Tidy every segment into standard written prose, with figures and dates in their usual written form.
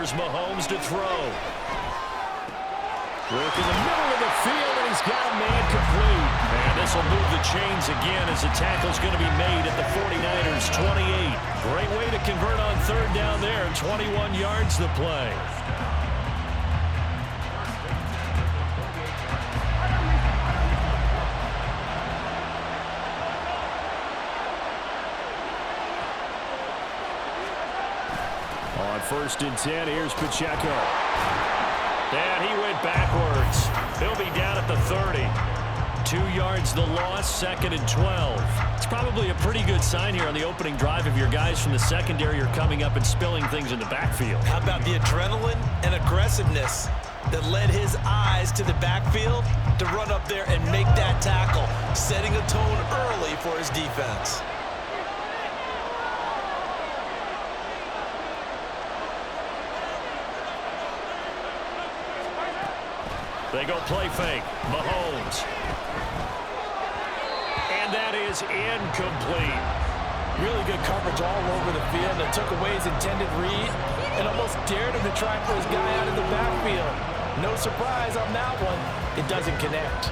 Here's Mahomes to throw. Work in the middle of the field, and he's got a man complete. And this will move the chains again as the tackle's going to be made at the 49ers' 28. Great way to convert on third down there. 21 yards to play. On 1st and 10, here's Pacheco. And he went backwards. He'll be down at the 30. 2 yards the loss, 2nd and 12. It's probably a pretty good sign here on the opening drive if your guys from the secondary are coming up and spilling things in the backfield. How about the adrenaline and aggressiveness that led his eyes to the backfield to run up there and make that tackle, setting a tone early for his defense. They go play fake. Mahomes. And that is incomplete. Really good coverage all over the field. It took away his intended read and almost dared him to try for his guy out of the backfield. No surprise on that one. It doesn't connect.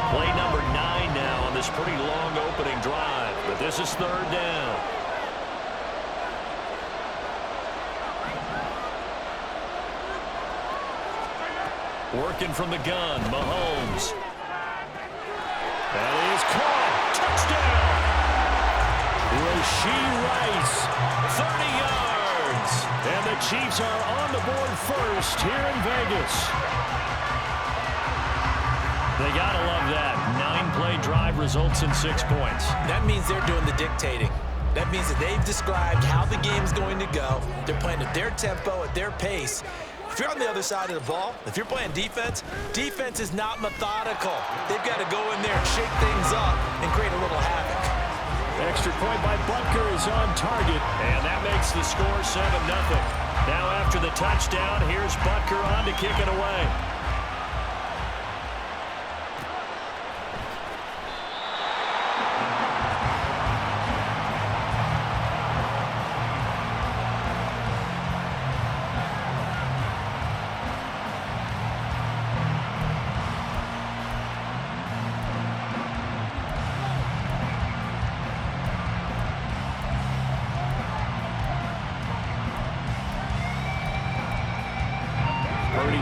Play number 9 now on this pretty long opening drive, but this is 3rd down. Working from the gun, Mahomes. That is caught. Touchdown! Rashee Rice, 30 yards. And the Chiefs are on the board first here in Vegas. They got to love that. 9-play drive results in 6 points. That means they're doing the dictating. That means that they've described how the game's going to go. They're playing at their tempo, at their pace. If you're on the other side of the ball, if you're playing defense, defense is not methodical. They've got to go in there and shake things up and create a little havoc. Extra point by Butker is on target, and that makes the score 7-0. Now after the touchdown, here's Butker on to kick it away.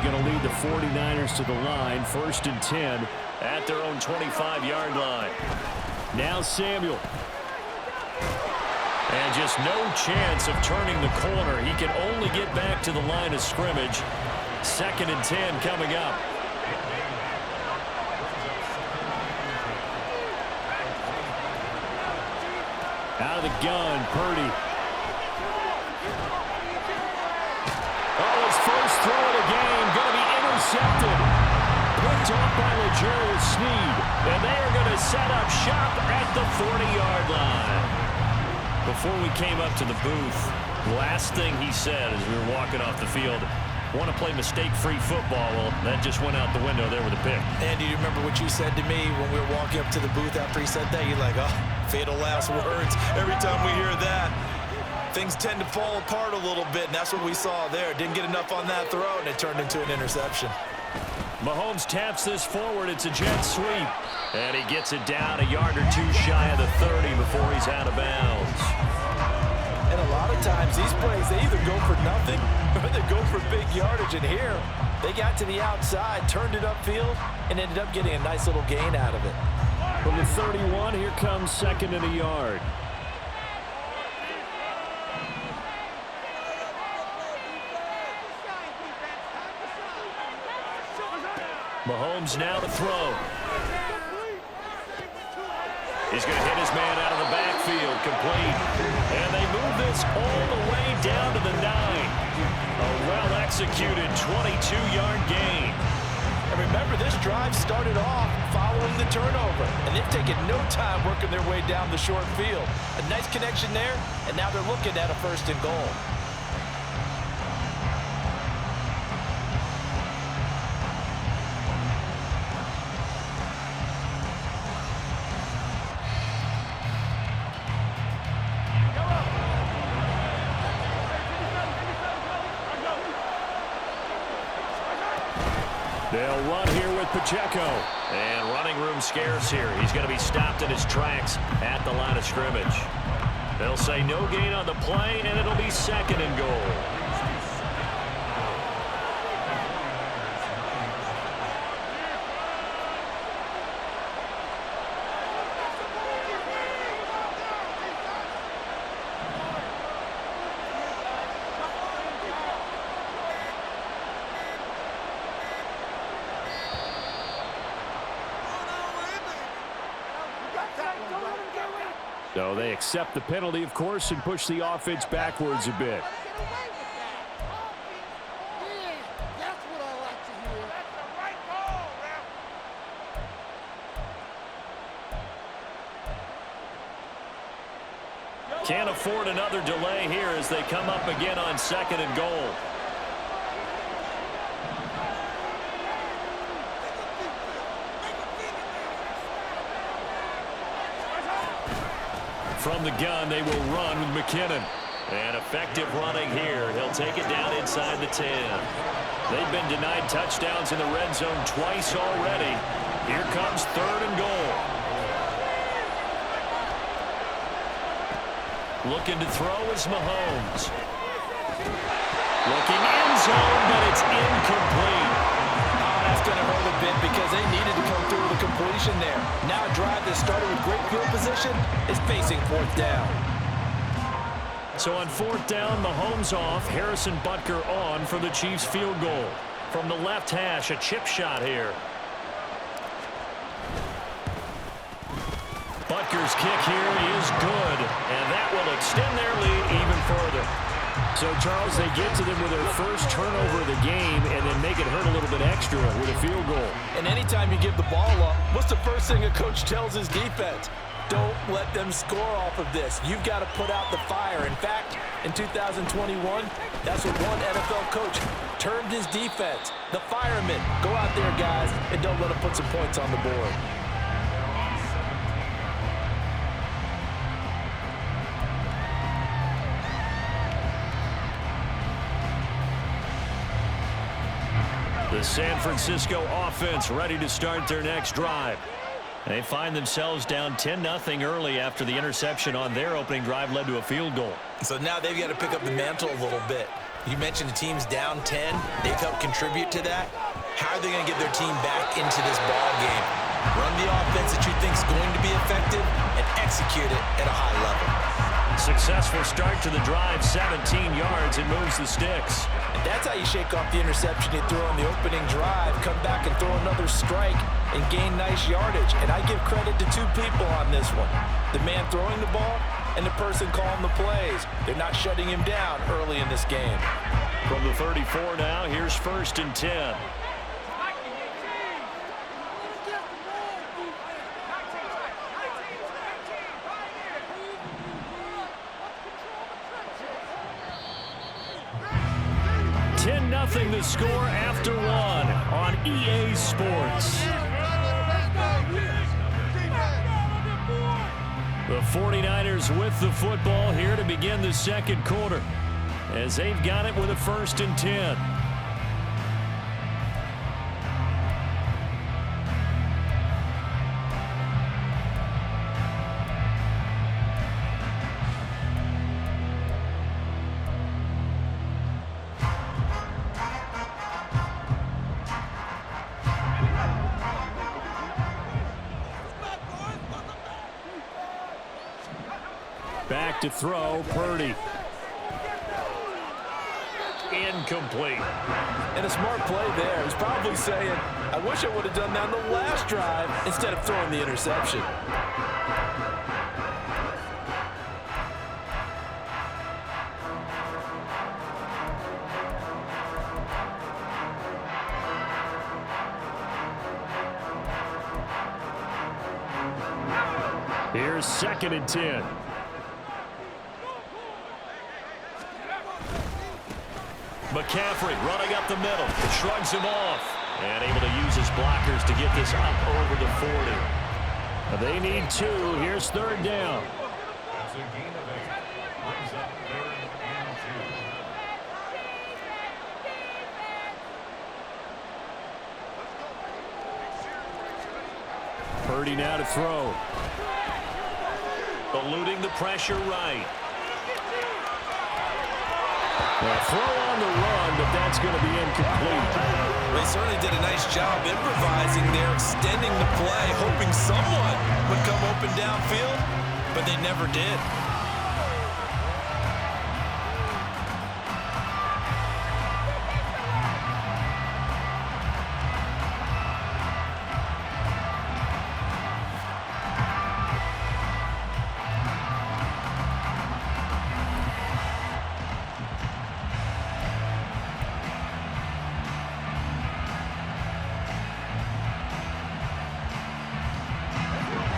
Going to lead the 49ers to the line. 1st and 10 at their own 25-yard line. Now Samuel. And just no chance of turning the corner. He can only get back to the line of scrimmage. 2nd and 10 coming up. Out of the gun, Purdy. First throw of the game, going to be intercepted. Picked off by L'Jarius Sneed. And they are going to set up shop at the 40-yard line. Before we came up to the booth, last thing he said as we were walking off the field, want to play mistake-free football. Well, that just went out the window there with a pick. Andy, do you remember what you said to me when we were walking up to the booth after he said that? You're like, oh, fatal last words. Every time we hear that, things tend to fall apart a little bit, and that's what we saw there. Didn't get enough on that throw, and it turned into an interception. Mahomes taps this forward. It's a jet sweep. And he gets it down a yard or 2 shy of the 30 before he's out of bounds. And a lot of times, these plays, they either go for nothing or they go for big yardage. And here, they got to the outside, turned it upfield, and ended up getting a nice little gain out of it. From the 31, here comes 2nd and a yard. Mahomes now to throw. He's going to hit his man out of the backfield, complete. And they move this all the way down to the 9. A well-executed 22-yard gain. And remember, this drive started off following the turnover. And they've taken no time working their way down the short field. A nice connection there, and now they're looking at a 1st and goal. They'll run here with Pacheco. And running room scarce here. He's going to be stopped in his tracks at the line of scrimmage. They'll say no gain on the play, and it'll be 2nd and goal. So they accept the penalty, of course, and push the offense backwards a bit. Can't afford another delay here as they come up again on 2nd and goal. From the gun, they will run with McKinnon. And effective running here. He'll take it down inside the 10. They've been denied touchdowns in the red zone twice already. Here comes 3rd and goal. Looking to throw is Mahomes. Looking end zone, but it's incomplete. That's going to hurt a bit because they needed to come through with a completion there. Now a drive that started with great field position is facing 4th down. So on 4th down, Mahomes off. Harrison Butker on for the Chiefs field goal. From the left hash, a chip shot here. Butker's kick here is good, and that will extend their lead even further. So, Charles, they get to them with their first turnover of the game and then make it hurt a little bit extra with a field goal. And anytime you give the ball up, what's the first thing a coach tells his defense? Don't let them score off of this. You've got to put out the fire. In fact, in 2021, that's what one NFL coach termed his defense. The firemen. Go out there, guys, and don't let them put some points on the board. The San Francisco offense ready to start their next drive. They find themselves down 10-0 early after the interception on their opening drive led to a field goal. So now they've got to pick up the mantle a little bit. You mentioned the team's down 10. They've helped contribute to that. How are they going to get their team back into this ball game? Run the offense that you think is going to be effective and execute it at a high level. Successful start to the drive, 17 yards, and moves the sticks. And that's how you shake off the interception you threw on the opening drive, come back and throw another strike and gain nice yardage. And I give credit to 2 people on this one. The man throwing the ball and the person calling the plays. They're not shutting him down early in this game. From the 34 now, here's 1st and 10. Nothing the score after 1 on EA Sports. The 49ers with the football here to begin the 2nd quarter as they've got it with a 1st and 10. Back to throw, Purdy. Incomplete. And a smart play there. He's probably saying, I wish I would have done that on the last drive instead of throwing the interception. Here's 2nd and 10. McCaffrey running up the middle, shrugs him off, and able to use his blockers to get this up over the 40. They need 2. Here's 3rd down. Purdy now to throw. Eluding the pressure right. A throw on the run, but that's going to be incomplete. They certainly did a nice job improvising there, extending the play, hoping someone would come open downfield, but they never did.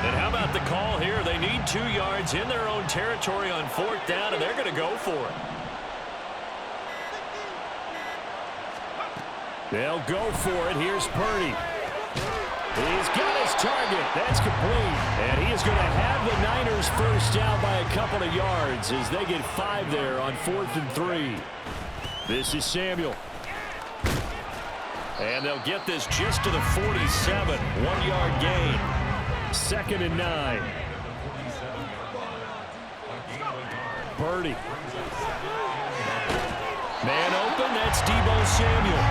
And how about the call here? They need 2 yards in their own territory on 4th down, and they're going to go for it. They'll go for it. Here's Purdy. He's got his target. That's complete. And he is going to have the Niners first down by a couple of yards as they get 5 there on 4th and 3. This is Samuel. And they'll get this just to the 47. 1-yard gain. 2nd and 9. Purdy. Man open, that's Deebo Samuel.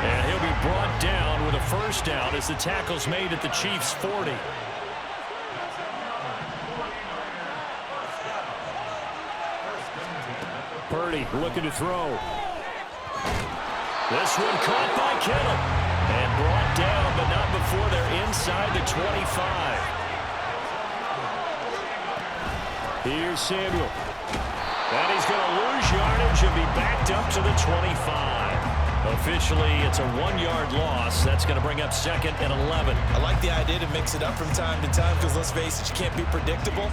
And he'll be brought down with a first down as the tackle's made at the Chiefs' 40. Purdy looking to throw. This one caught by Kittle. And brought down, but not before they're inside the 25. Here's Samuel. And he's going to lose yardage and be backed up to the 25. Officially, it's a 1-yard loss. That's going to bring up 2nd and 11. I like the idea to mix it up from time to time because, let's face it, you can't be predictable.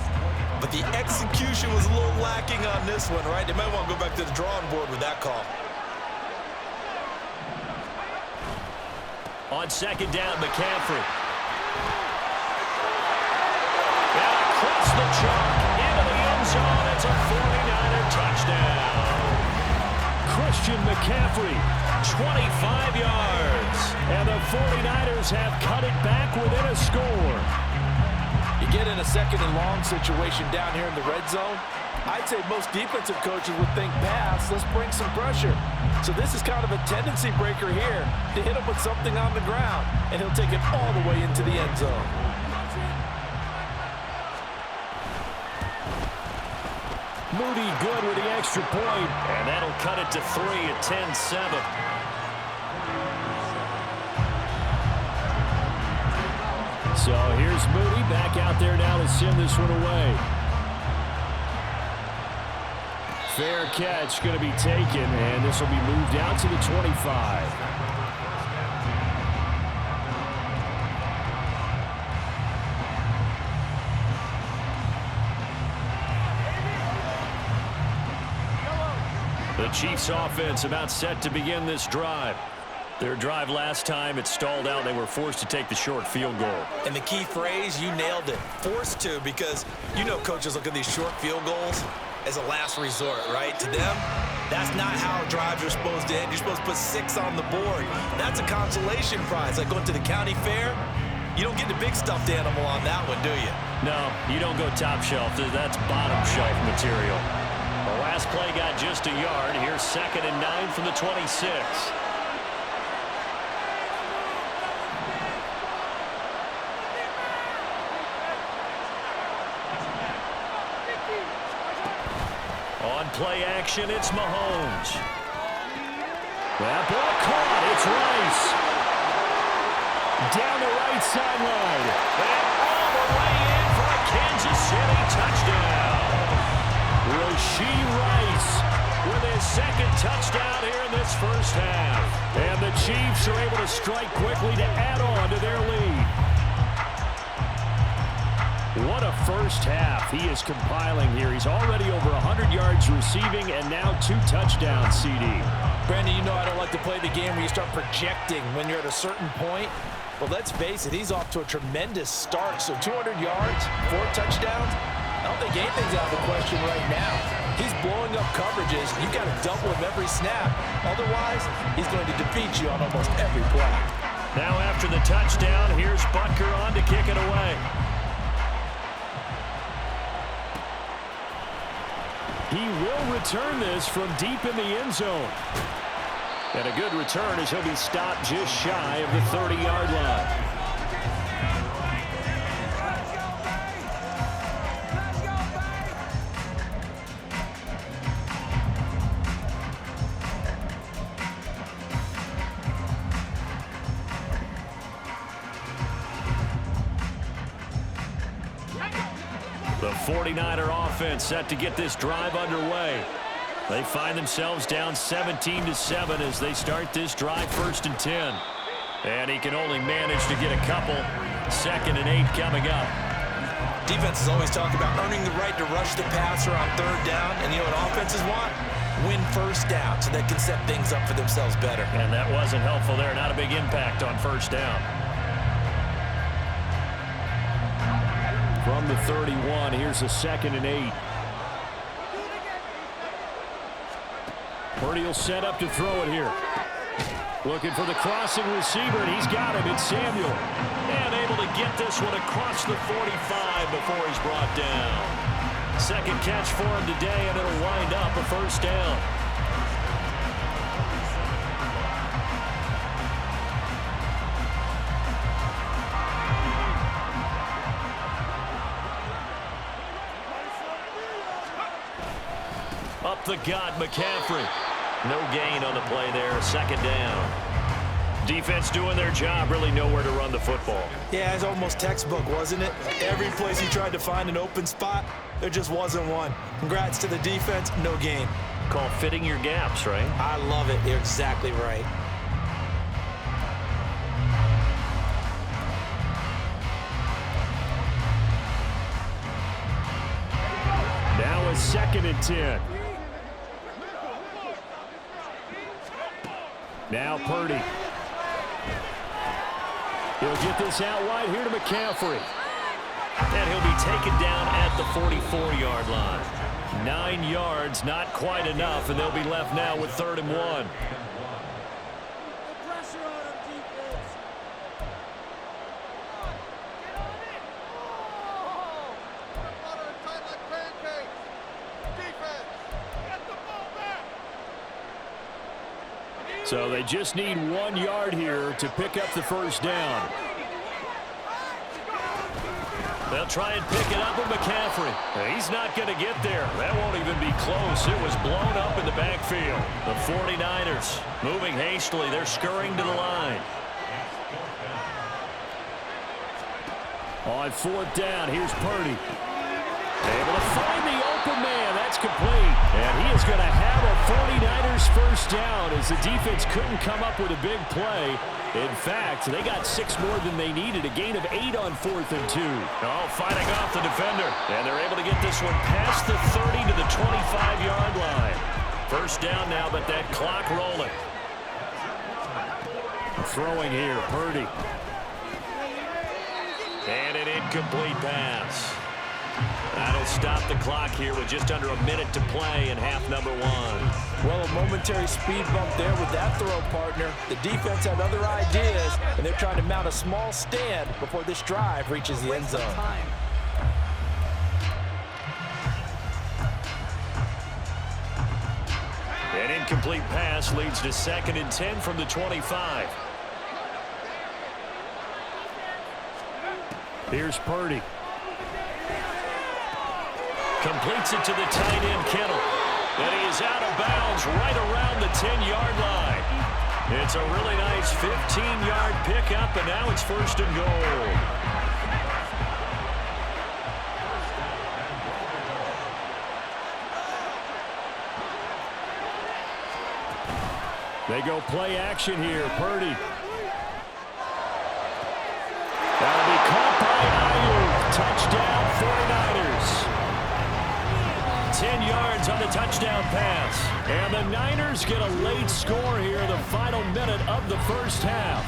But the execution was a little lacking on this one, right? They might want to go back to the drawing board with that call. On 2nd down, McCaffrey. And across the chalk, into the end zone. It's a 49er touchdown. Christian McCaffrey, 25 yards. And the 49ers have cut it back within a score. You get in a 2nd and long situation down here in the red zone, I'd say most defensive coaches would think pass, let's bring some pressure. So this is kind of a tendency breaker here to hit him with something on the ground, and he'll take it all the way into the end zone. Moody good with the extra point, and that'll cut it to 3 at 10-7. So here's Moody back out there now to send this one away. Fair catch going to be taken, and this will be moved out to the 25. The Chiefs offense about set to begin this drive. Their drive last time, it stalled out. They were forced to take the short field goal. And the key phrase, you nailed it, forced to, because you know coaches look at these short field goals as a last resort, right? To them, that's not how drives are supposed to end. You're supposed to put 6 on the board. That's a consolation prize. Like going to the county fair, you don't get the big stuffed animal on that one, do you? No, you don't go top shelf. That's bottom shelf material. The last play got just a yard. Here's 2nd and 9 from the 26. On play action, it's Mahomes. That ball caught. It's Rice. Down the right sideline. And all the way in for a Kansas City touchdown. Rashee Rice with his 2nd touchdown here in this first half. And the Chiefs are able to strike quickly to add on to their lead. What a first half he is compiling here. He's already over 100 yards receiving and now 2 touchdowns, CD. Brandon, you know I don't like to play the game where you start projecting when you're at a certain point. But let's face it, he's off to a tremendous start. So 200 yards, 4 touchdowns. I don't think anything's out of the question right now. He's blowing up coverages. You've got to double him every snap. Otherwise, he's going to defeat you on almost every play. Now after the touchdown, here's Butker on to kick it away. He will return this from deep in the end zone. And a good return as he'll be stopped just shy of the 30-yard line. The 49er offense set to get this drive underway. They find themselves down 17-7 as they start this drive 1st and 10. And he can only manage to get a couple. 2nd and 8 coming up. Defenses always talk about earning the right to rush the passer on 3rd down. And you know what offenses want? Win 1st down so they can set things up for themselves better. And that wasn't helpful there. Not a big impact on 1st down. From the 31, here's a 2nd and 8. Purdy will set up to throw it here. Looking for the crossing receiver, and he's got him. It's Samuel. And able to get this one across the 45 before he's brought down. 2nd catch for him today, and it'll wind up a 1st down. Up the gut, McCaffrey. No gain on the play there, 2nd down. Defense doing their job, really nowhere to run the football. Yeah, it's almost textbook, wasn't it? Every place he tried to find an open spot, there just wasn't one. Congrats to the defense, no gain. Called fitting your gaps, right? I love it. You're exactly right. Now a 2nd and 10. Now Purdy. He'll get this out wide here to McCaffrey. And he'll be taken down at the 44-yard line. 9 yards, not quite enough, and they'll be left now with 3rd and 1. So they just need 1 yard here to pick up the 1st down. They'll try and pick it up with McCaffrey. He's not going to get there. That won't even be close. It was blown up in the backfield. The 49ers moving hastily. They're scurrying to the line. On 4th down, here's Purdy. Able to find the open man. That's complete. And he is going to have a 49ers 1st down as the defense couldn't come up with a big play. In fact, they got 6 more than they needed. A gain of 8 on 4th and 2. Oh, fighting off the defender. And they're able to get this one past the 30 to the 25-yard line. 1st down now, but that clock rolling. Throwing here, Purdy. And an incomplete pass. That'll stop the clock here with just under a minute to play in half number 1. Well, a momentary speed bump there with that throw, partner. The defense had other ideas, and they're trying to mount a small stand before this drive reaches the end zone. An incomplete pass leads to 2nd and 10 from the 25. Here's Purdy. Completes it to the tight end, Kittle. And he is out of bounds right around the 10-yard line. It's a really nice 15-yard pickup, and now it's 1st and goal. They go play action here. Purdy. That'll be caught by Ayuk. Touchdown, 49ers. 10 yards on the touchdown pass. And the Niners get a late score here, the final minute of the 1st half.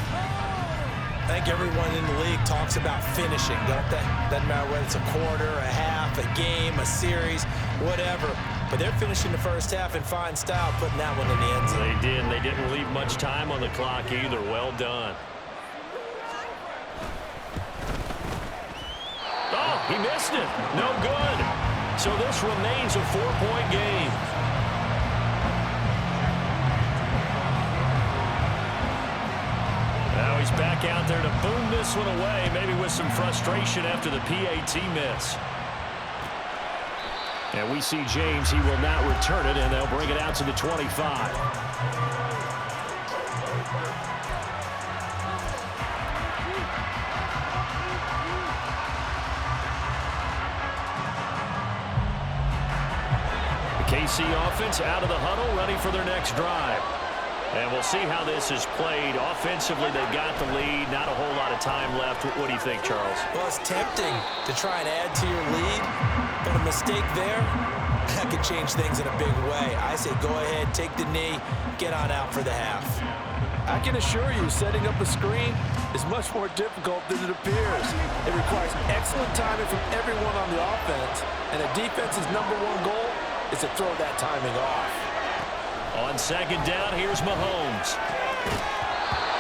I think everyone in the league talks about finishing, don't they? Doesn't matter whether it's a quarter, a half, a game, a series, whatever. But they're finishing the 1st half in fine style, putting that one in the end zone. They did. They didn't leave much time on the clock either. Well done. He missed it. No good. So this remains a 4-point game. Now he's back out there to boom this one away, maybe with some frustration after the PAT miss. And we see James, he will not return it, and they'll bring it out to the 25. The KC offense out of the huddle, ready for their next drive. And we'll see how this is played. Offensively, they've got the lead. Not a whole lot of time left. What do you think, Charles? Well, it's tempting to try and add to your lead, but a mistake there, that could change things in a big way. I say go ahead, take the knee, get on out for the half. I can assure you, setting up a screen is much more difficult than it appears. It requires excellent timing from everyone on the offense, and a defense's #1 goal is to throw that timing off. On second down, here's Mahomes.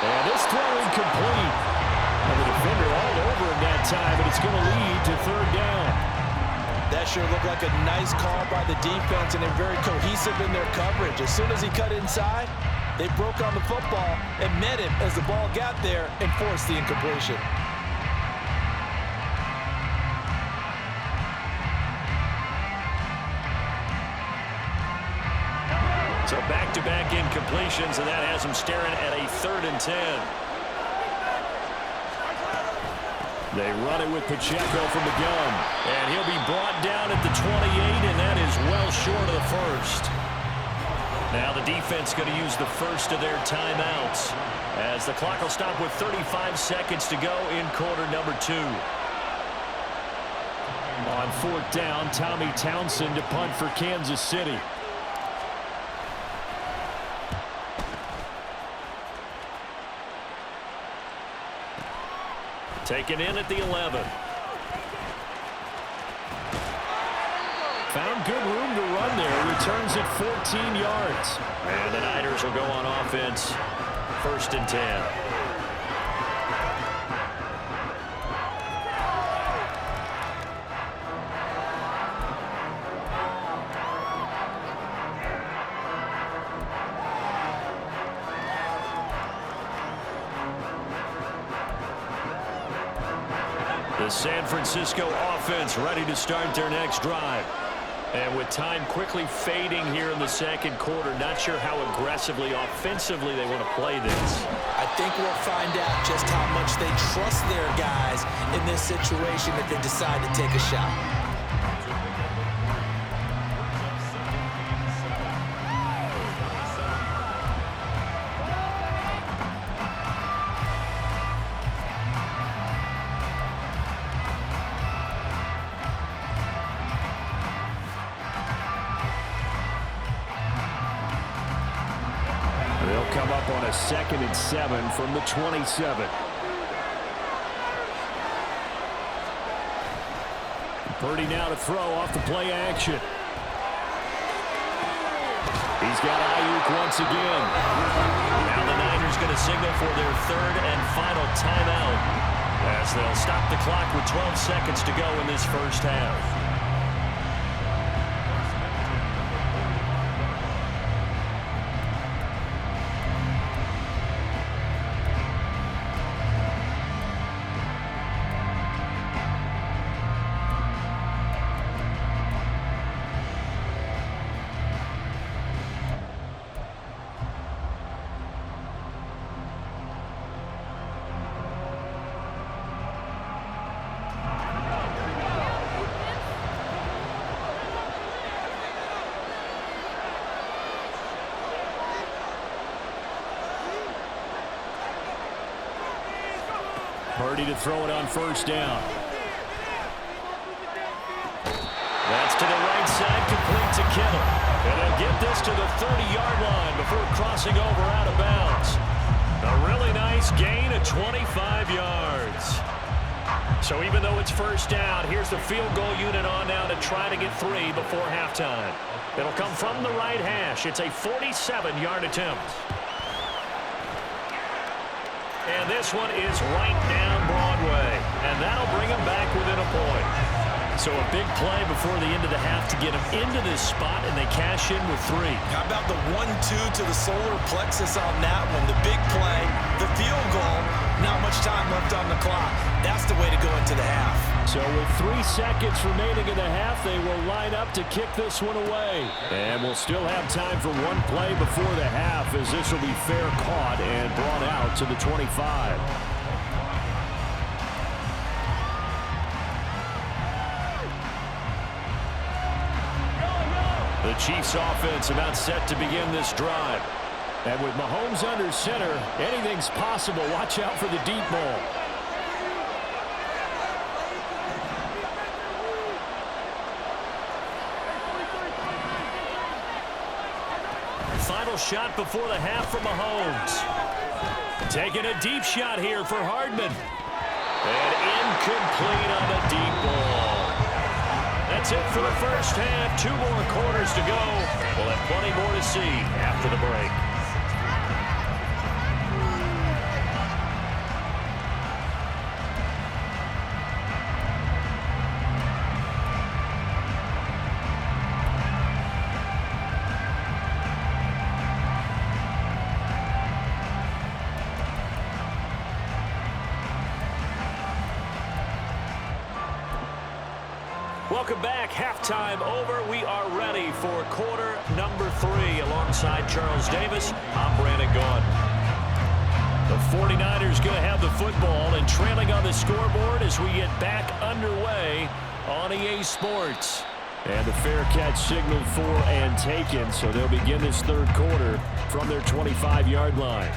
And this throw incomplete. And the defender all over him that time, but it's going to lead to third down. That sure looked like a nice call by the defense, and they're very cohesive in their coverage. As soon as he cut inside, they broke on the football and met him as the ball got there and forced the incompletion. So back-to-back incompletions, and that has him staring at a 3rd and 10. They run it with Pacheco from the gun. And he'll be brought down at the 28, and that is well short of the first. Now the defense going to use the first of their timeouts, as the clock will stop with 35 seconds to go in quarter number 2. On 4th down, Tommy Townsend to punt for Kansas City. Taken in at the 11. Found good room to run there. Returns at 14 yards. And the Niners will go on offense. 1st and 10. The San Francisco offense ready to start their next drive. And with time quickly fading here in the second quarter, not sure how aggressively, offensively they want to play this. I think we'll find out just how much they trust their guys in this situation if they decide to take a shot. They'll come up on a 2nd and 7 from the 27. Purdy now to throw off the play action. He's got Ayuk once again. Now the Niners going to signal for their 3rd and final timeout, as they'll stop the clock with 12 seconds to go in this first half. Purdy to throw it on 1st down. That's to the right side, complete to Kittle. And they'll get this to the 30-yard line before crossing over out of bounds. A really nice gain of 25 yards. So even though it's 1st down, here's the field goal unit on now to try to get 3 before halftime. It'll come from the right hash. It's a 47-yard attempt. And this one is right down Broadway. And that'll bring them back within a point. So a big play before the end of the half to get them into this spot, and they cash in with 3. How about the 1-2 to the solar plexus on that one? The big play, the field goal, not much time left on the clock. That's the way to go into the half. So with 3 seconds remaining in the half, they will line up to kick this one away. And we'll still have time for one play before the half, as this will be fair caught and brought out to the 25. The Chiefs offense about set to begin this drive. And with Mahomes under center, anything's possible. Watch out for the deep ball. Final shot before the half for Mahomes. Taking a deep shot here for Hardman. And incomplete on the deep ball. That's it for the first half. 2 more quarters to go. We'll have plenty more to see after the break. Welcome back. Halftime over. We are ready for quarter number 3. Alongside Charles Davis, I'm Brandon Gaudin. The 49ers going to have the football and trailing on the scoreboard as we get back underway on EA Sports. And the fair catch signaled for and taken, so they'll begin this third quarter from their 25-yard line.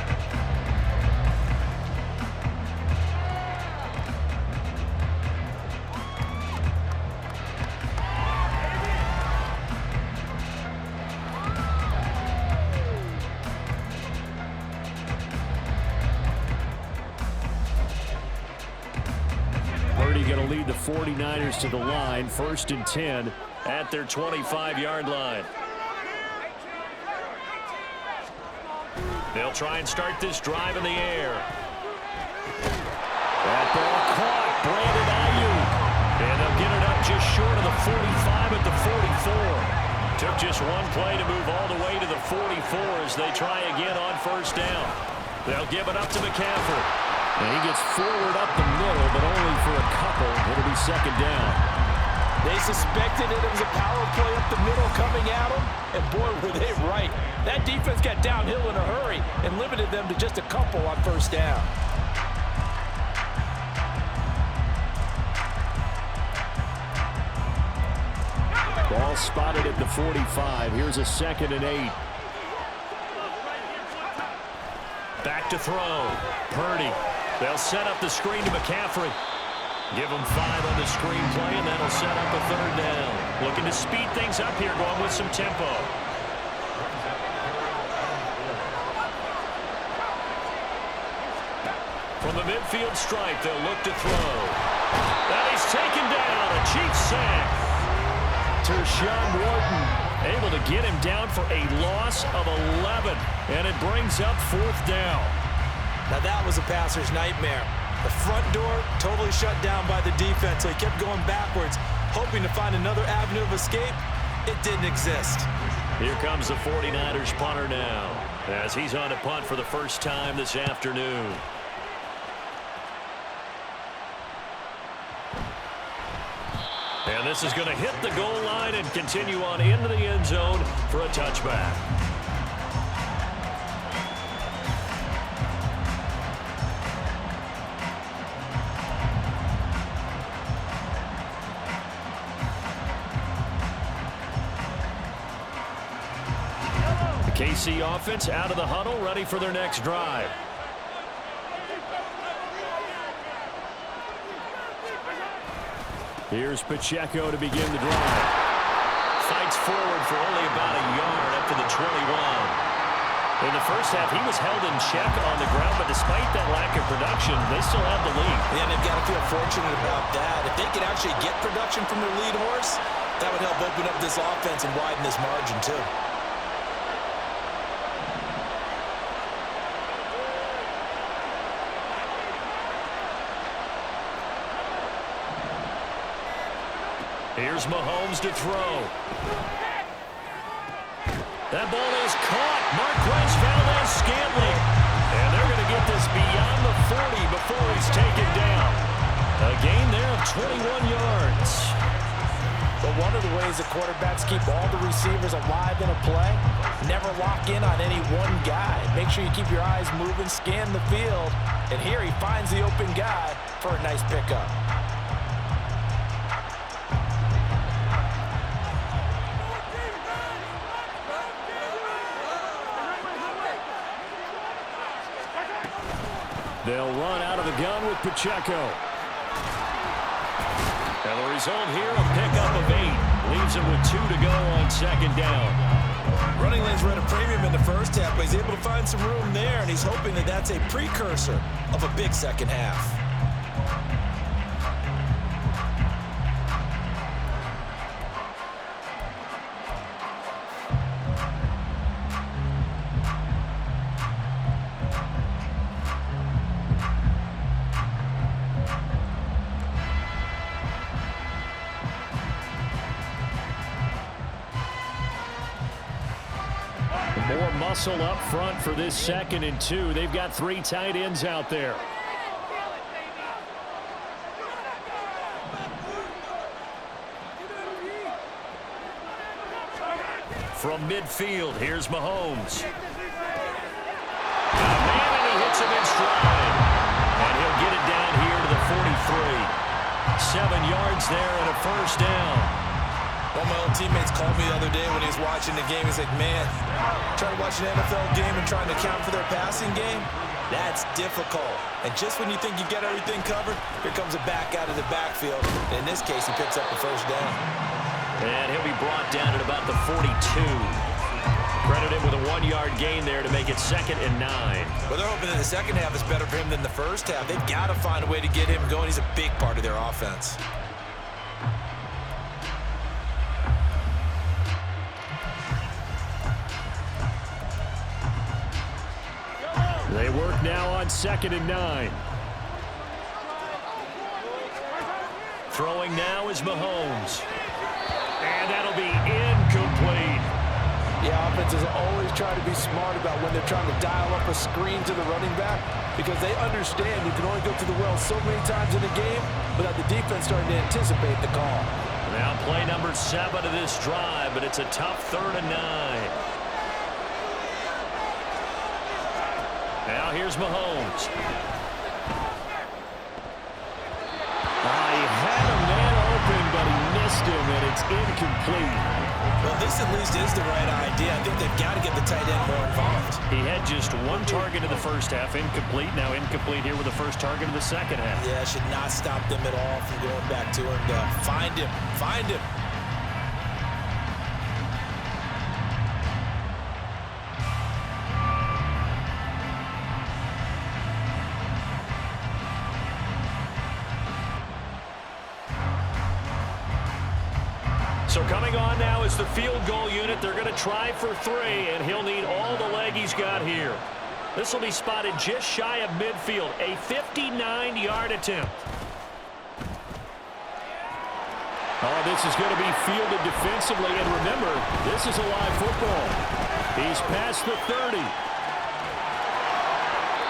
Going to lead the 49ers to the line, 1st and 10 at their 25-yard line. They'll try and start this drive in the air. That ball caught. Brandon Ayuk. And they'll get it up just short of the 45 at the 44. Took just one play to move all the way to the 44 as they try again on 1st down. They'll give it up to McCaffrey. And he gets forward up the middle, but only for a couple. It'll be 2nd down. They suspected it was a power play up the middle coming at them, and boy, were they right. That defense got downhill in a hurry and limited them to just a couple on 1st down. Ball spotted at the 45. Here's a 2nd and 8. Back to throw. Purdy. They'll set up the screen to McCaffrey. Give him 5 on the screen play, and that'll set up a 3rd down. Looking to speed things up here, going with some tempo. From the midfield stripe, they'll look to throw. That is taken down. A Chiefs sack. Tershawn Wharton able to get him down for a loss of 11, and it brings up 4th down. Now that was a passer's nightmare. The front door totally shut down by the defense, so he kept going backwards, hoping to find another avenue of escape. It didn't exist. Here comes the 49ers punter now, as he's on to punt for the first time this afternoon. And this is going to hit the goal line and continue on into the end zone for a touchback. The KC offense out of the huddle, ready for their next drive. Here's Pacheco to begin the drive. Fights forward for only about a yard up to the 21. In the first half, he was held in check on the ground, but despite that lack of production, they still have the lead. Yeah, they've got to feel fortunate about that. If they could actually get production from their lead horse, that would help open up this offense and widen this margin, too. Here's Mahomes to throw. That ball is caught. Marquez Valdes-Scantling. And they're going to get this beyond the 40 before he's taken down. A gain there of 21 yards. But one of the ways the quarterbacks keep all the receivers alive in a play, never lock in on any one guy. Make sure you keep your eyes moving, scan the field. And here he finds the open guy for a nice pickup. They'll run out of the gun with Pacheco. And the result here, a pickup of 8. Leaves him with 2 to go on second down. Running lanes were at a premium in the first half, but he's able to find some room there, and he's hoping that that's a precursor of a big second half. More muscle up front for this 2nd and 2. They've got 3 tight ends out there. From midfield, here's Mahomes. Man, and he hits him in stride. And he'll get it down here to the 43. 7 yards there and a first down. One of my old teammates called me the other day when he was watching the game. He's like, man, trying to watch an NFL game and trying to account for their passing game, that's difficult. And just when you think you get everything covered, here comes a back out of the backfield. In this case, he picks up the first down. And he'll be brought down at about the 42. Credit him with a 1-yard gain there to make it 2nd and 9. Well, they're hoping that the second half is better for him than the first half. They've got to find a way to get him going. He's a big part of their offense. They work now on 2nd and 9. Throwing now is Mahomes. And that'll be incomplete. Yeah, offenses always try to be smart about when they're trying to dial up a screen to the running back because they understand you can only go to the well so many times in a game without the defense starting to anticipate the call. Now play number 7 of this drive, but it's a tough 3rd and 9. Now here's Mahomes. He had a man open, but he missed him, and it's incomplete. Well, this at least is the right idea. I think they've got to get the tight end more involved. He had just 1 target in the first half, incomplete. Now incomplete here with the first target of the second half. Yeah, it should not stop them at all from going back to him to find him. Find him. So coming on now is the field goal unit. They're going to try for 3, and he'll need all the leg he's got here. This will be spotted just shy of midfield, a 59-yard attempt. Oh, this is going to be fielded defensively, and remember, this is a live football. He's past the 30.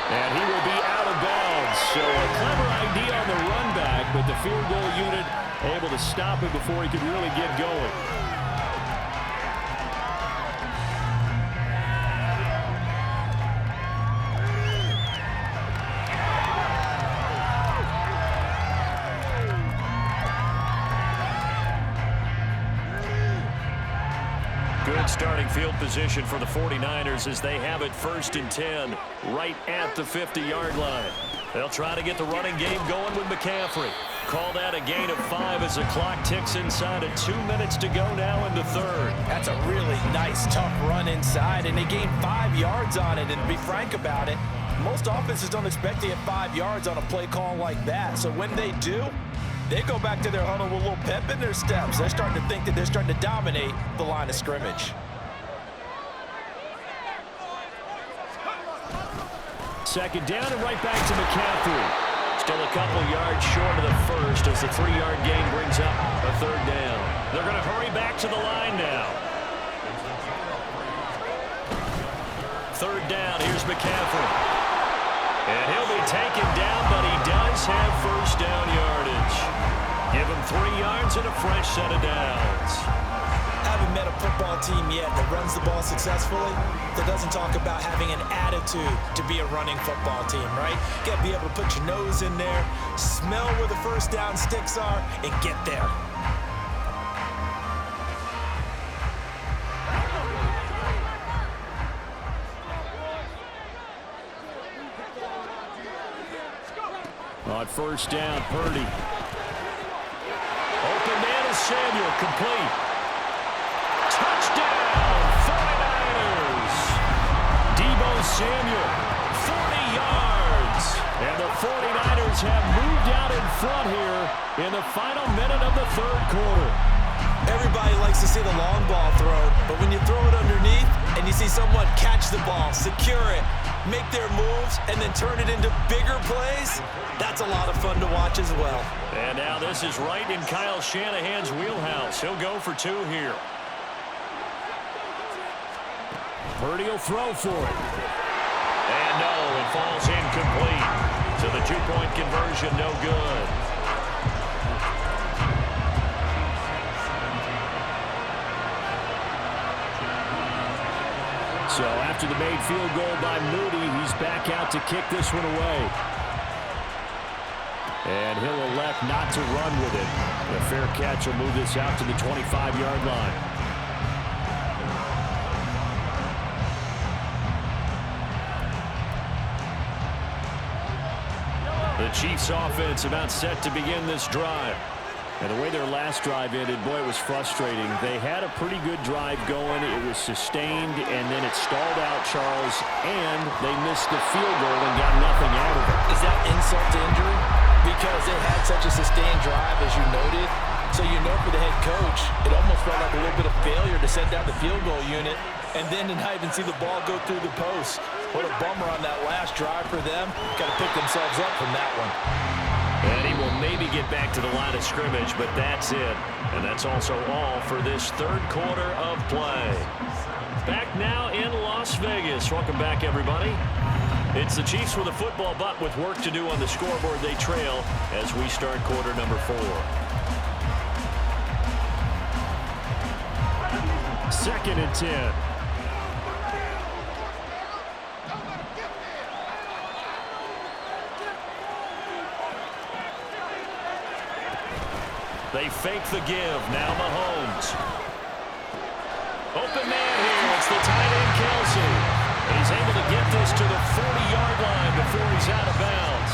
And he will be out of bounds. So a clever idea on the run back, but the field goal unit able to stop it before he could really get going. Good starting field position for the 49ers as they have it 1st and 10 right at the 50-yard line. They'll try to get the running game going with McCaffrey. Called out a gain of 5 as the clock ticks inside of 2 minutes to go now in the 3rd. That's a really nice, tough run inside, and they gained 5 yards on it. And to be frank about it, most offenses don't expect to get 5 yards on a play call like that. So when they do, they go back to their huddle with a little pep in their steps. They're starting to think that they're starting to dominate the line of scrimmage. Second down and right back to McCaffrey. Still a couple yards short of the first as the 3-yard gain brings up a third down. They're going to hurry back to the line now. Third down, here's McCaffrey. And he'll be taken down, but he does have first down yardage. Give him 3 yards and a fresh set of downs. Haven't met a football team yet that runs the ball successfully, that doesn't talk about having an attitude to be a running football team, right? You got to be able to put your nose in there, smell where the first down sticks are, and get there. On first down, Purdy. Open man is Samuel, complete. Touchdown, 49ers. Deebo Samuel, 40 yards. And the 49ers have moved out in front here in the final minute of the third quarter. Everybody likes to see the long ball thrown, but when you throw it underneath and you see someone catch the ball, secure it, make their moves, and then turn it into bigger plays, that's a lot of fun to watch as well. And now this is right in Kyle Shanahan's wheelhouse. He'll go for 2 here. Purdy will throw for it. And no, it falls incomplete. So the 2-point conversion, no good. So after the made field goal by Moody, he's back out to kick this one away. And he'll elect not to run with it. A fair catch will move this out to the 25-yard line. The Chiefs offense about set to begin this drive. And the way their last drive ended, boy, it was frustrating. They had a pretty good drive going. It was sustained, and then it stalled out, Charles, and they missed the field goal and got nothing out of it. Is that insult to injury? Because they had such a sustained drive, as you noted. So you know for the head coach, it almost felt like a little bit of failure to send down the field goal unit and then to not even see the ball go through the post. What a bummer on that last drive for them. Got to pick themselves up from that one. And he will maybe get back to the line of scrimmage, but that's it. And that's also all for this third quarter of play. Back now in Las Vegas. Welcome back, everybody. It's the Chiefs with a football, but with work to do on the scoreboard, they trail as we start quarter number 4. 2nd and 10. They fake the give. Now Mahomes. Open man here. It's the tight end, Kelsey. And he's able to get this to the 40-yard line before he's out of bounds.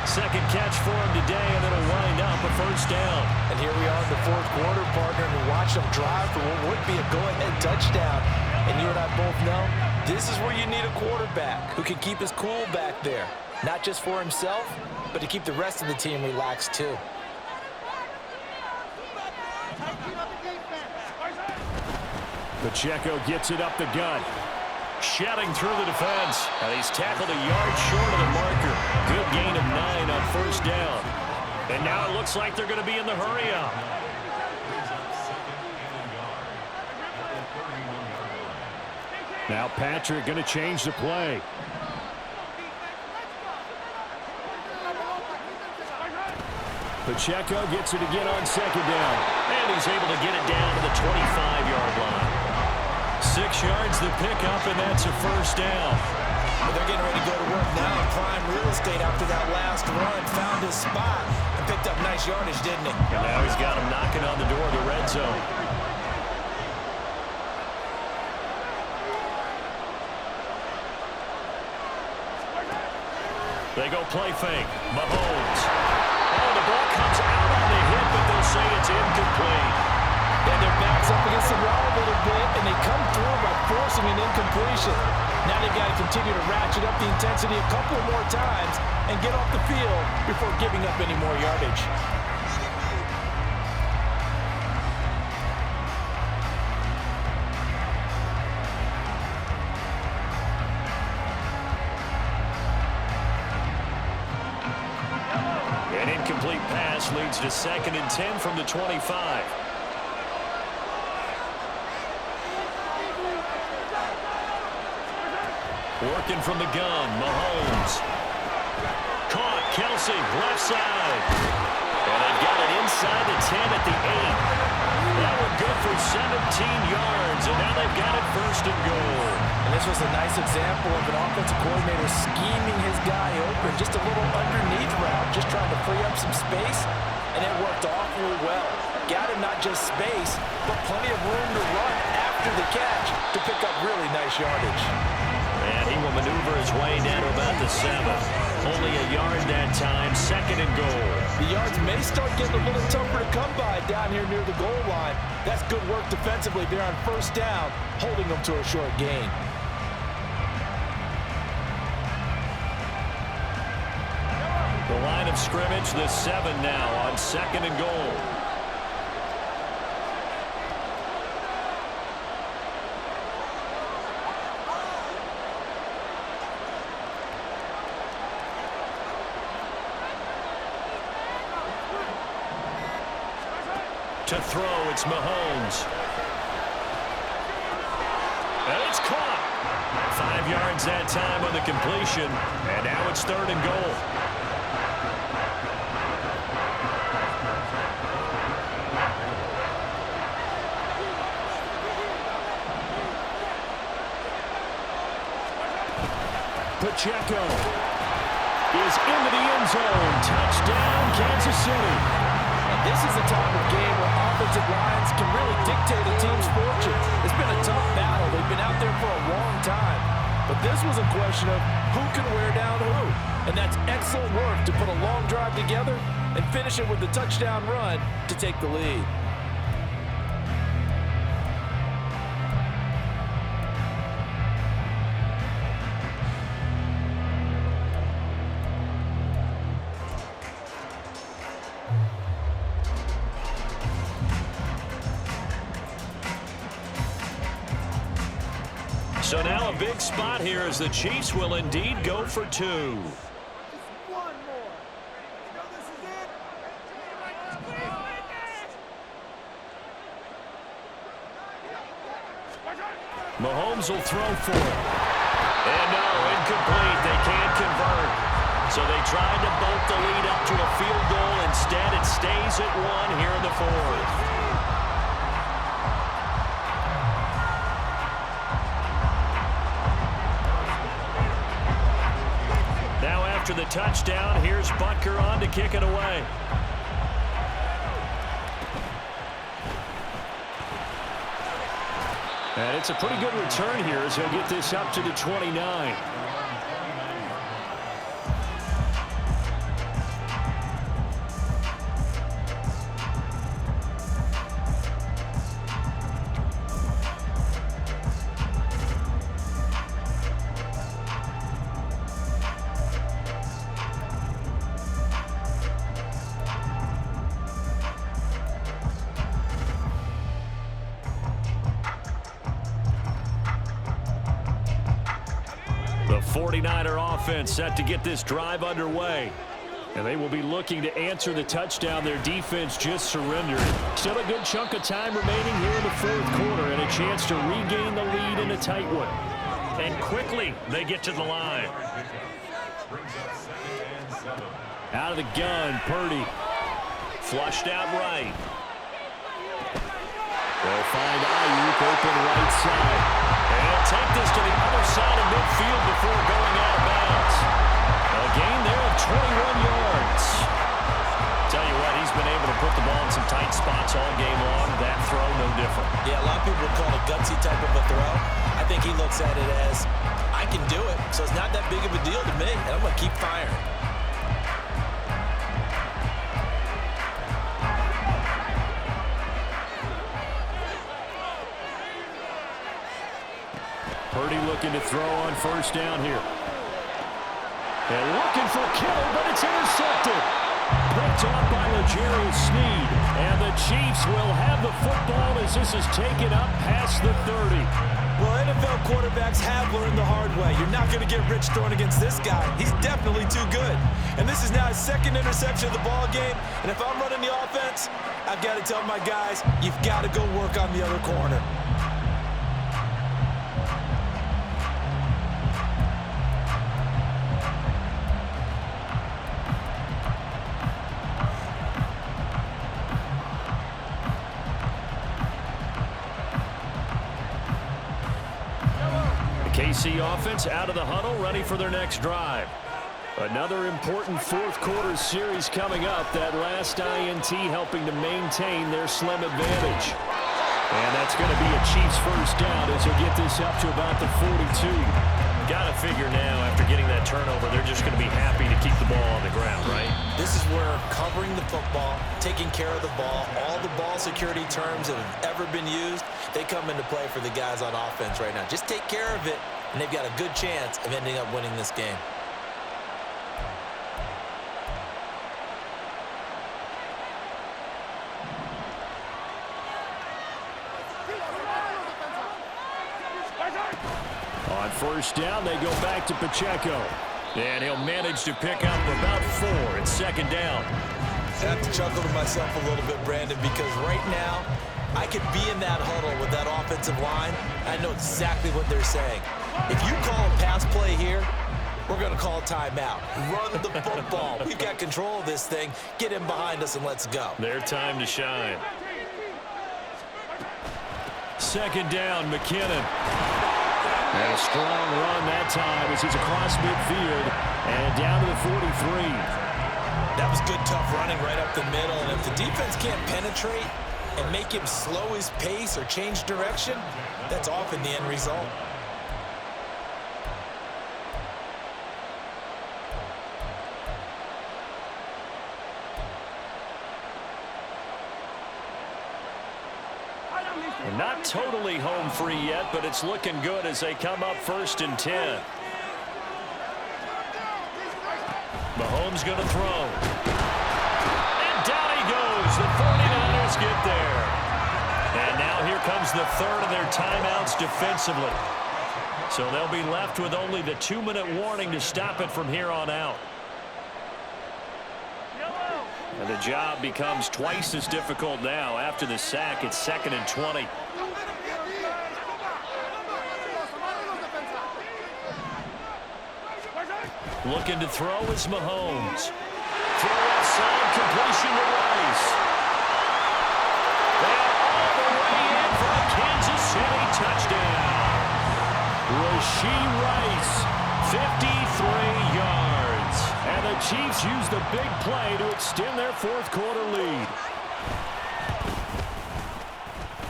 Second catch for him today, and it'll wind up a first down. And here we are in the fourth quarter, partner, and we watch them drive for what would be a go-ahead touchdown. And you and I both know this is where you need a quarterback who can keep his cool back there. Not just for himself, but to keep the rest of the team relaxed too. Pacheco gets it up the gut. Shouting through the defense. And he's tackled a yard short of the marker. Good gain of 9 on first down. And now it looks like they're going to be in the hurry-up. Now Patrick going to change the play. Pacheco gets it again on second down. And he's able to get it down to the 25-yard line. 6 yards the pickup, and that's a first down. Well, they're getting ready to go to work now in prime real estate after that last run. Found his spot and picked up nice yardage, didn't he? And now he's got him knocking on the door of the red zone. They go play fake. Mahomes. Oh, the ball comes out on the hit, but they'll say it's incomplete. And their backs up against the wall a little bit, and they come through by forcing an incompletion. Now they've got to continue to ratchet up the intensity a couple more times and get off the field before giving up any more yardage. incomplete pass leads to 2nd and 10 from the 25. Working from the gun, Mahomes. Caught, Kelsey, left side. And they've got it inside the 10 at the 8. That one good for 17 yards, and now they've got it 1st and goal. And this was a nice example of an offensive coordinator scheming his guy open. Just a little underneath route, just trying to free up some space, and it worked awfully well. Got him not just space, but plenty of room to run after the catch to pick up really nice yardage. And he will maneuver his way down to about the 7. Only a yard that time, 2nd and goal. The yards may start getting a little tougher to come by down here near the goal line. That's good work defensively there on 1st down, holding them to a short gain. The line of scrimmage, the 7 now on 2nd and goal. To throw, it's Mahomes. And it's caught. 5 yards that time on the completion. And now it's 3rd and goal. Pacheco is into the end zone. Touchdown, Kansas City. This is a time of game where offensive lines can really dictate a team's fortune. It's been a tough battle. They've been out there for a long time. But this was a question of who can wear down who. And that's excellent work to put a long drive together and finish it with the touchdown run to take the lead. So now a big spot here as the Chiefs will indeed go for 2. Mahomes will throw for it. And no, incomplete. They can't convert. So they tried to bolt the lead up to a field goal. Instead, it stays at 1 here in the 4th. After the touchdown, here's Butker on to kick it away. And it's a pretty good return here as he'll get this up to the 29. The 49er offense set to get this drive underway. And they will be looking to answer the touchdown their defense just surrendered. Still a good chunk of time remaining here in the 4th quarter and a chance to regain the lead in a tight one. And quickly they get to the line. Out of the gun, Purdy. Flushed out right. They'll find Ayuk open right side. And he'll take this to the other side of midfield before going out of bounds. A gain there of 21 yards. Tell you what, he's been able to put the ball in some tight spots all game long. That throw, no different. Yeah, a lot of people would call it a gutsy type of a throw. I think he looks at it as, I can do it, so it's not that big of a deal to me, and I'm going to keep firing. Purdy looking to throw on 1st down here. And looking for Kittle, but it's intercepted. Picked off by L'Jarius Sneed. And the Chiefs will have the football as this is taken up past the 30. Well, NFL quarterbacks have learned the hard way. You're not going to get rich throwing against this guy. He's definitely too good. And this is now his second interception of the ball game. And if I'm running the offense, I've got to tell my guys, you've got to go work on the other corner. KC offense out of the huddle, ready for their next drive. Another important fourth quarter series coming up. That last INT helping to maintain their slim advantage. And that's going to be a Chiefs first down as they'll get this up to about the 42. Got to figure now, after getting that turnover, they're just going to be happy to keep the ball on the ground, right? This is where covering the football, taking care of the ball, all the ball security terms that have ever been used, they come into play for the guys on offense right now. Just take care of it, and they've got a good chance of ending up winning this game. On first down, they go back to Pacheco. And he'll manage to pick up about 4. It's second down. I have to chuckle to myself a little bit, Brandon, because right now, I could be in that huddle with that offensive line. I know exactly what they're saying. If you call a pass play here, we're going to call timeout. Run the football. We've got control of this thing. Get him behind us and let's go. Their time to shine. Second down, McKinnon. And a strong run that time as he's across midfield and down to the 43. That was good, tough running right up the middle. And if the defense can't penetrate and make him slow his pace or change direction, that's often the end result. Not totally home free yet, but it's looking good as they come up first and 10. Mahomes going to throw. And down he goes. The 49ers get there. And now here comes the third of their timeouts defensively. So they'll be left with only the 2-minute warning to stop it from here on out. And the job becomes twice as difficult now. After the sack, it's second and 20. Looking to throw is Mahomes. Throw outside, completion to Rice. They are all the way in for a Kansas City touchdown. Rashee Rice, 53 yards. And the Chiefs use the big play to extend their fourth quarter lead.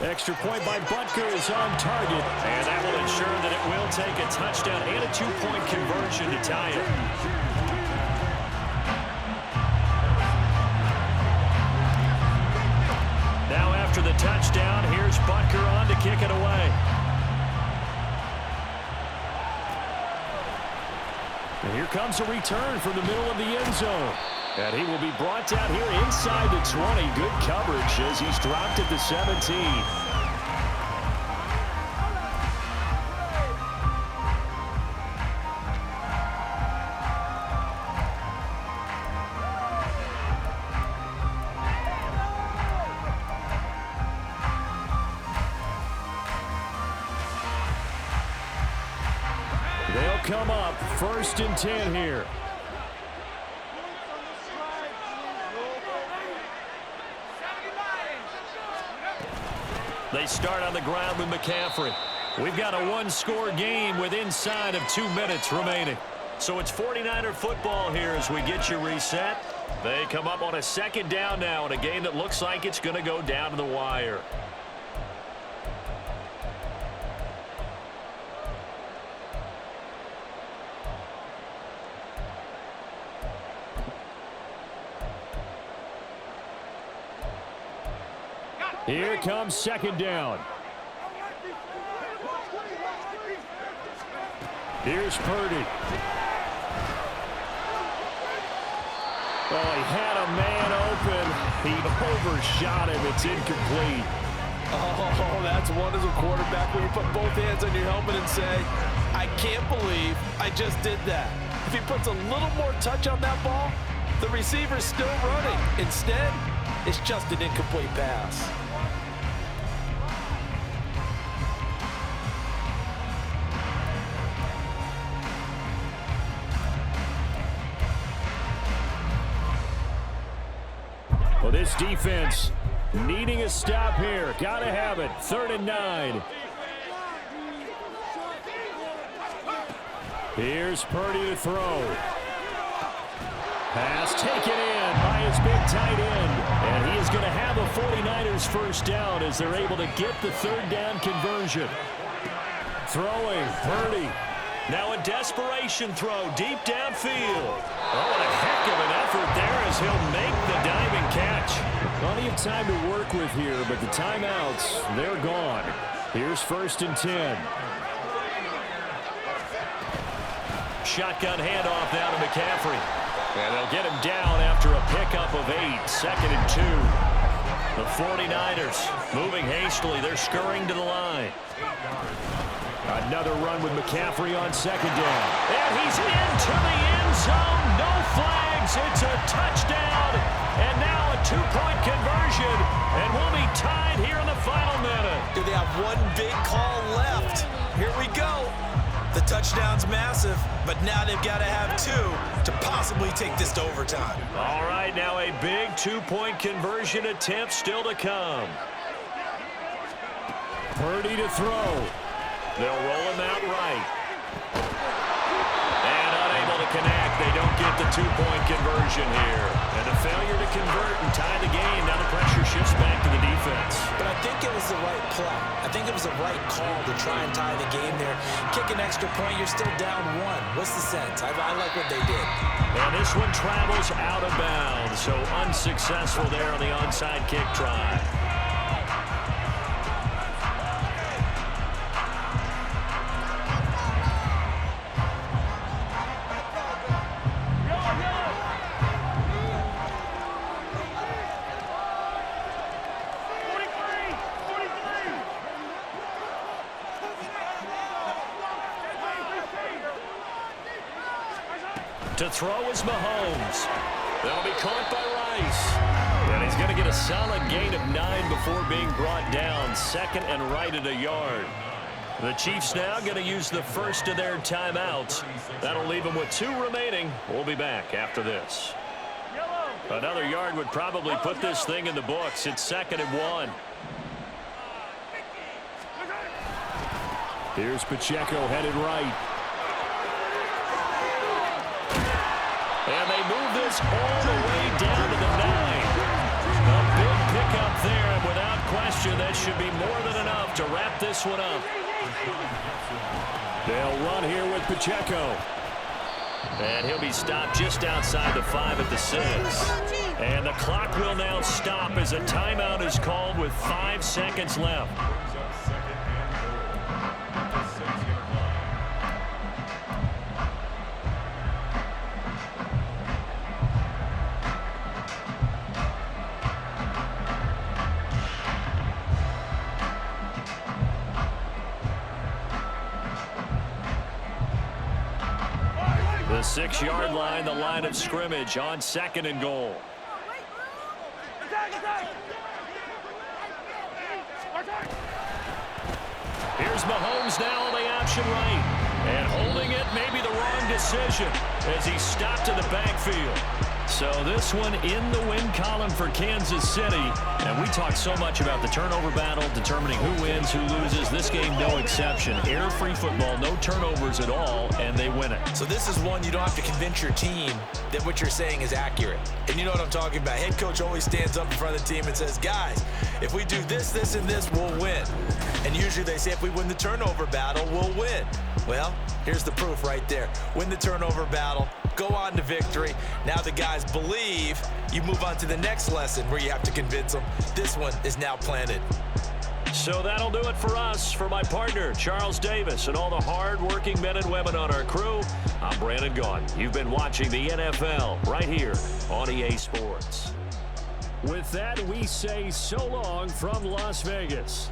Extra point by Butker is on target, and that will ensure that it will take a touchdown and a 2-point conversion to tie it. Now after the touchdown, here's Butker on to kick it away. And here comes a return from the middle of the end zone. And he will be brought down here inside the 20. Good coverage as he's dropped at the 17. They'll come up first and 10 here. They start on the ground with McCaffrey. We've got a one-score game with inside of 2 minutes remaining. So it's 49er football here as we get you reset. They come up on a second down now in a game that looks like it's going to go down to the wire. Here comes second down. Here's Purdy. Oh, he had a man open. He overshot him. It's incomplete. Oh, that's one as a quarterback when you put both hands on your helmet and say, I can't believe I just did that. If he puts a little more touch on that ball, the receiver's still running. Instead, it's just an incomplete pass. Well, this defense needing a stop here. Got to have it. 3rd and 9. Here's Purdy to throw. Pass taken in by his big tight end. And he is going to have a 49ers first down as they're able to get the 3rd down conversion. Throwing, Purdy. Now a desperation throw deep downfield. Oh, and a heck of an effort there as he'll make the diving catch. Plenty of time to work with here, but the timeouts, they're gone. Here's 1st and 10. Shotgun handoff now to McCaffrey. And they'll get him down after a pickup of 8. 2nd and 2. The 49ers moving hastily. They're scurrying to the line. Another run with McCaffrey on 2nd down. And he's into the end zone. No flags. It's a touchdown. And now a 2-point conversion. And we'll be tied here in the final minute. Do they have one big call left? Here we go. The touchdown's massive, but now they've got to have 2 to possibly take this to overtime. All right, now a big 2-point conversion attempt still to come. Purdy to throw. They'll roll him out right. And unable to connect. They don't get the 2-point conversion here. And a failure to convert and tie the game. Now the pressure shifts back to the defense. But I think it was the right play. I think it was the right call to try and tie the game there. Kick an extra point, you're still down 1. What's the sense? I like what they did. And this one travels out of bounds. So unsuccessful there on the onside kick try. To throw is Mahomes. That'll be caught by Rice. And he's going to get a solid gain of 9 before being brought down. 2nd and right at a yard. The Chiefs now going to use the first of their timeouts. That'll leave them with 2 remaining. We'll be back after this. Another yard would probably put this thing in the books. It's 2nd and 1. Here's Pacheco headed right. And they move this all the way down to the 9. A big pickup there, and without question, that should be more than enough to wrap this one up. They'll run here with Pacheco. And he'll be stopped just outside the 5 at the 6. And the clock will now stop as a timeout is called with 5 seconds left. The 6-yard line, the line of scrimmage on 2nd and goal. Here's Mahomes now on the option right. And holding it may be the wrong decision as he stopped in the backfield. So this one in the win column for Kansas City. And we talk so much about the turnover battle, determining who wins, who loses. This game, no exception. Error-free football, no turnovers at all, and they win it. So this is one you don't have to convince your team that what you're saying is accurate. And you know what I'm talking about. Head coach always stands up in front of the team and says, guys, if we do this, this, and this, we'll win. And usually they say if we win the turnover battle, we'll win. Well, here's the proof right there. Win the turnover battle, go on to victory. Now the guys believe. You move on to the next lesson where you have to convince them. This one is now planted. So that'll do it for us. For my partner, Charles Davis, and all the hard-working men and women on our crew, I'm Brandon Gaughan. You've been watching the NFL right here on EA Sports. With that, we say so long from Las Vegas.